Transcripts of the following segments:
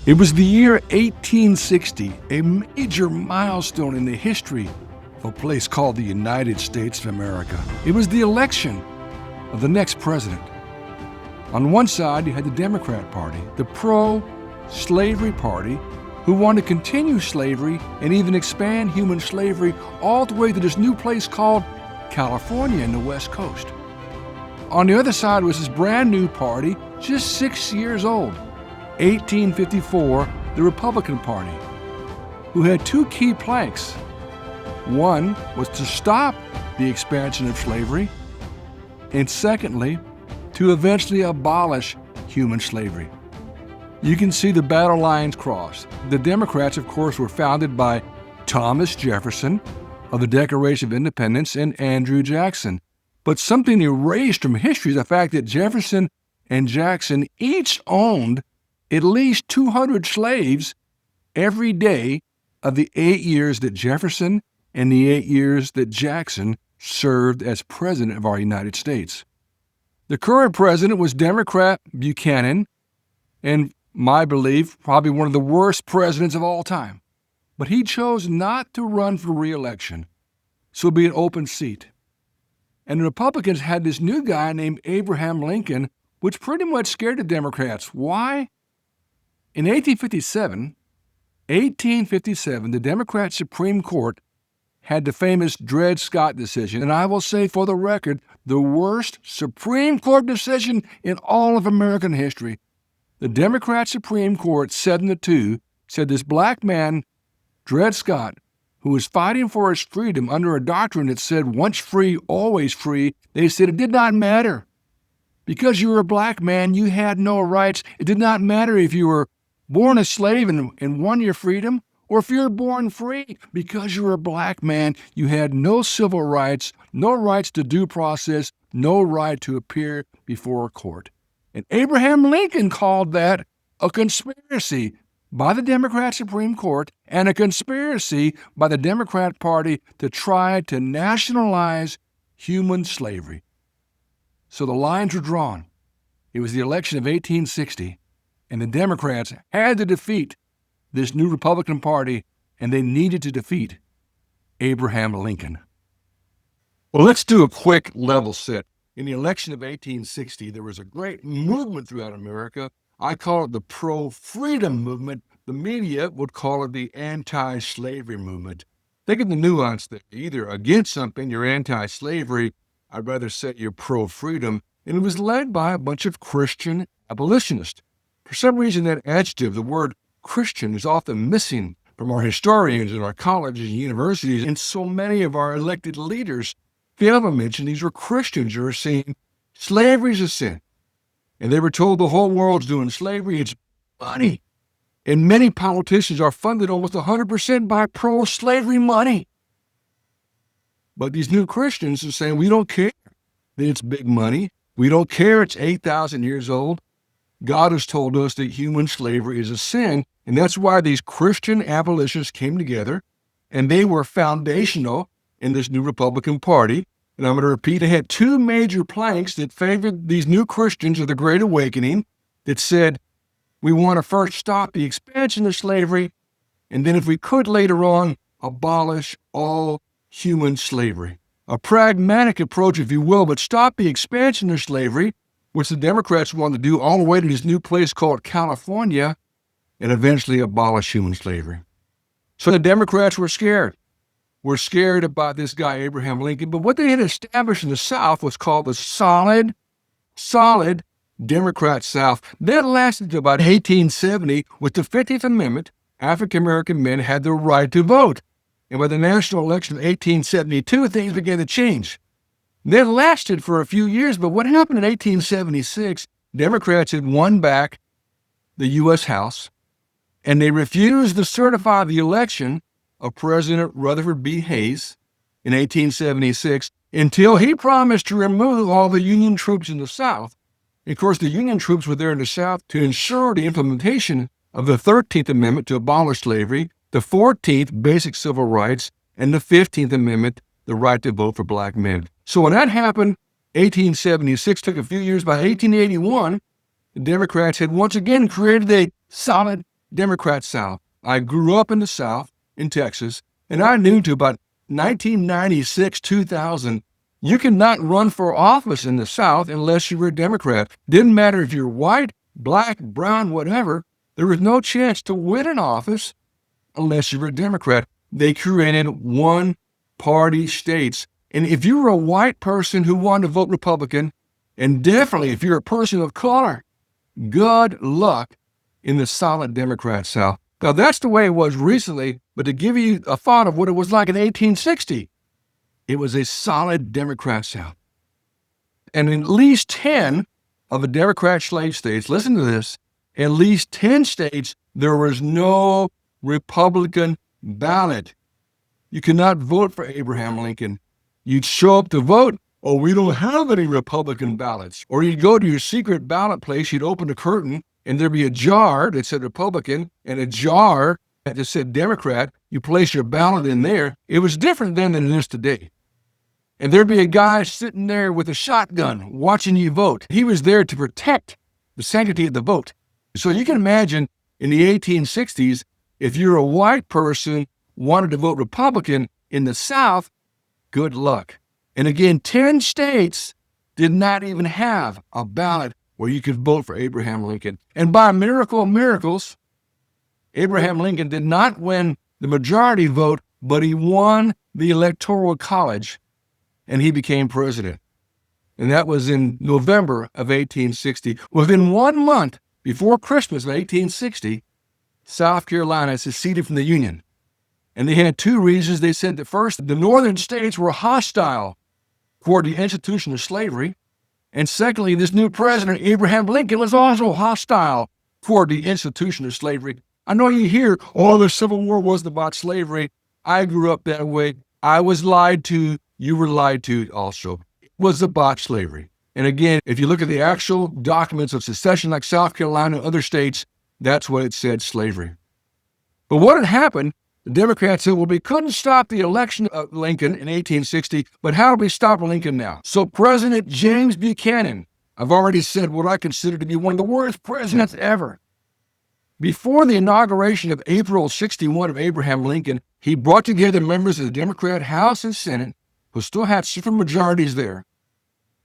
It was the year 1860, a major milestone in the history of a place called the United States of America. It was the election of the next president. On one side, you had the Democrat Party, the pro-slavery party, who wanted to continue slavery and even expand human slavery all the way to this new place called California in the West Coast. On the other side was this brand new party, just 6 years old, 1854, the Republican Party, who had two key planks. One was to stop the expansion of slavery, and secondly, to eventually abolish human slavery. You can see the battle lines crossed. The Democrats, of course, were founded by Thomas Jefferson of the Declaration of Independence and Andrew Jackson. But something erased from history is the fact that Jefferson and Jackson each owned at least 200 slaves every day of the 8 years that Jefferson and the 8 years that Jackson served as president of our United States. The current president was Democrat Buchanan, and my belief, probably one of the worst presidents of all time. But he chose not to run for re-election, so it'll be an open seat. And the Republicans had this new guy named Abraham Lincoln, which pretty much scared the Democrats. Why? In 1857, the Democrat Supreme Court had the famous Dred Scott decision, and I will say for the record, the worst Supreme Court decision in all of American history. The Democrat Supreme Court, 7-2, said this black man, Dred Scott, who was fighting for his freedom under a doctrine that said once free, always free, they said it did not matter. Because you were a black man, you had no rights. It did not matter if you were born a slave and won your freedom, or if you're born free. Because you were a black man, you had no civil rights, no rights to due process, no right to appear before a court. And Abraham Lincoln called that a conspiracy by the Democrat Supreme Court and a conspiracy by the Democrat Party to try to nationalize human slavery. So the lines were drawn. It was the election of 1860, and the Democrats had to defeat this new Republican Party, and they needed to defeat Abraham Lincoln. Well, let's do a quick level set. In the election of 1860, there was a great movement throughout America. I call it the pro-freedom movement. The media would call it the anti-slavery movement. Think of the nuance there. Either against something, you're anti-slavery. I'd rather say you're pro-freedom. And it was led by a bunch of Christian abolitionists. For some reason, that adjective, the word Christian, is often missing from our historians and our colleges and universities. And so many of our elected leaders fail to mention these were Christians who are saying slavery is a sin. And they were told the whole world's doing slavery. It's money. And many politicians are funded almost 100% by pro-slavery money. But these new Christians are saying, we don't care that it's big money. We don't care it's 8,000 years old. God has told us that human slavery is a sin. And that's why these Christian abolitionists came together, and they were foundational in this new Republican Party. And I'm going to repeat, they had two major planks that favored these new Christians of the Great Awakening that said, we want to first stop the expansion of slavery, and then if we could later on, abolish all human slavery. A pragmatic approach, if you will, but stop the expansion of slavery, which the Democrats wanted to do all the way to this new place called California, and eventually abolish human slavery. So the Democrats were scared. Were scared about this guy, Abraham Lincoln, but what they had established in the South was called the solid Democrat South. That lasted to about 1870. With the 15th Amendment, African-American men had the right to vote. And by the national election of 1872, things began to change. That lasted for a few years, but what happened in 1876, Democrats had won back the U.S. House, and they refused to certify the election of President Rutherford B. Hayes in 1876 until he promised to remove all the Union troops in the South. Of course, the Union troops were there in the South to ensure the implementation of the 13th Amendment to abolish slavery, the 14th, basic civil rights, and the 15th Amendment, the right to vote for black men. So when that happened, 1876 took a few years. By 1881, the Democrats had once again created a solid Democrat South. I grew up in the South, in Texas, and I knew to about 1996, 2000, you could not run for office in the South unless you were a Democrat. Didn't matter if you're white, black, brown, whatever. There was no chance to win an office unless you were a Democrat. They created one-party states. And if you were a white person who wanted to vote Republican, and definitely if you're a person of color, good luck in the solid Democrat South. Now, that's the way it was recently, but to give you a thought of what it was like in 1860, it was a solid Democrat South. And in at least 10 of the Democrat slave states, listen to this, at least 10 states, there was no Republican ballot. You could not vote for Abraham Lincoln. You'd show up to vote, oh, we don't have any Republican ballots. Or you'd go to your secret ballot place, you'd open the curtain, and there'd be a jar that said Republican and a jar that said Democrat. You place your ballot in there. It was different then than it is today. And there'd be a guy sitting there with a shotgun watching you vote. He was there to protect the sanctity of the vote. So you can imagine in the 1860s, if you're a white person wanted to vote Republican in the South, good luck. And again, 10 states did not even have a ballot where you could vote for Abraham Lincoln. And by a miracle of miracles, Abraham Lincoln did not win the majority vote, but he won the Electoral College, and he became president. And that was in November of 1860. Within 1 month before Christmas of 1860, South Carolina seceded from the Union. And they had two reasons. They said that first, the northern states were hostile toward the institution of slavery. And secondly, this new president, Abraham Lincoln, was also hostile toward the institution of slavery. I know you hear, oh, the Civil War wasn't about slavery. I grew up that way. I was lied to. You were lied to also. It was about slavery. And again, if you look at the actual documents of secession like South Carolina and other states, that's what it said, slavery. But what had happened, the Democrats said, well, we couldn't stop the election of Lincoln in 1860, but how do we stop Lincoln now? So President James Buchanan, I've already said what I consider to be one of the worst presidents ever. Before the inauguration of April 61 of Abraham Lincoln, he brought together members of the Democrat House and Senate, who still had super majorities there,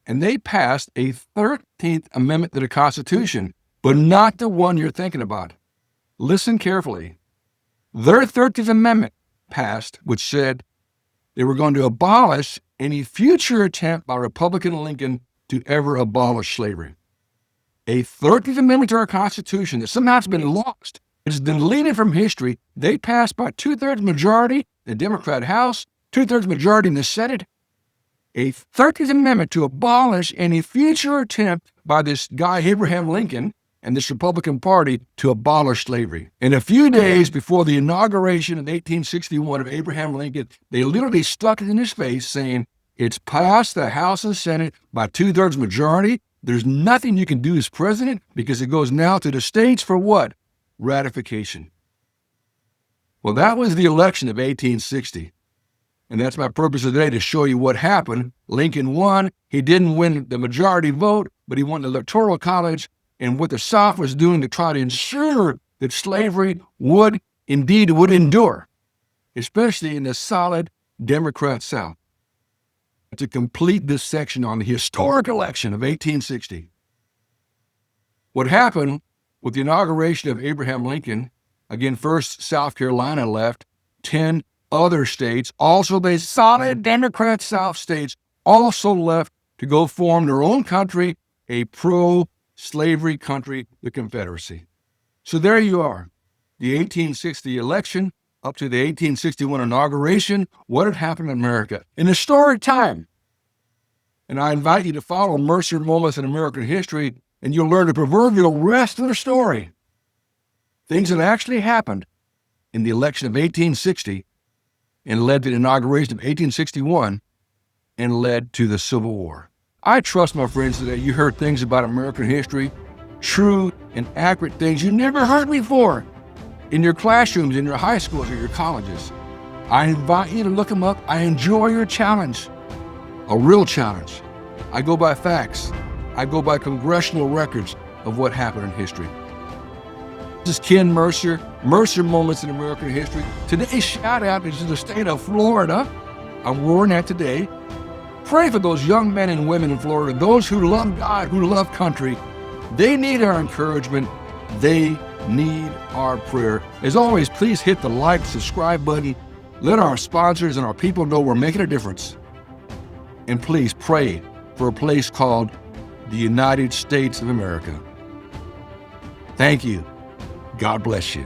and they passed a 13th Amendment to the Constitution, but not the one you're thinking about. Listen carefully. Their 13th Amendment passed, which said they were going to abolish any future attempt by Republican Lincoln to ever abolish slavery. A 13th Amendment to our Constitution that somehow has been lost. It's been deleted from history. They passed by 2/3 majority in the Democrat House, 2/3 majority in the Senate. A 13th Amendment to abolish any future attempt by this guy, Abraham Lincoln, and this Republican Party to abolish slavery. And a few days before the inauguration in 1861 of Abraham Lincoln, they literally stuck it in his face saying, it's passed the House and Senate by 2/3 majority. There's nothing you can do as president because it goes now to the states for what? Ratification. Well, that was the election of 1860. And that's my purpose today, to show you what happened. Lincoln won. He didn't win the majority vote, but he won the Electoral College. And what the South was doing to try to ensure that slavery would endure, especially in the solid Democrat South. To complete this section on the historic election of 1860, what happened with the inauguration of Abraham Lincoln, again, first South Carolina left, 10 other states, also the solid Democrat South states, also left to go form their own country, a pro-slavery country, the Confederacy. So there you are, the 1860 election up to the 1861 inauguration, what had happened in America. An historic time. And I invite you to follow Mercer moments in American history, and you'll learn the proverbial rest of the story. Things that actually happened in the election of 1860 and led to the inauguration of 1861 and led to the Civil War. I trust, my friends, that you heard things about American history, true and accurate things you never heard before in your classrooms, in your high schools, or your colleges. I invite you to look them up. I enjoy your challenge, a real challenge. I go by facts. I go by congressional records of what happened in history. This is Ken Mercer, Mercer Moments in American History. Today's shout out is to the state of Florida. I'm roaring at today. Pray for those young men and women in Florida, those who love God, who love country. They need our encouragement. They need our prayer. As always, please hit the like, subscribe button. Let our sponsors and our people know we're making a difference. And please pray for a place called the United States of America. Thank you. God bless you.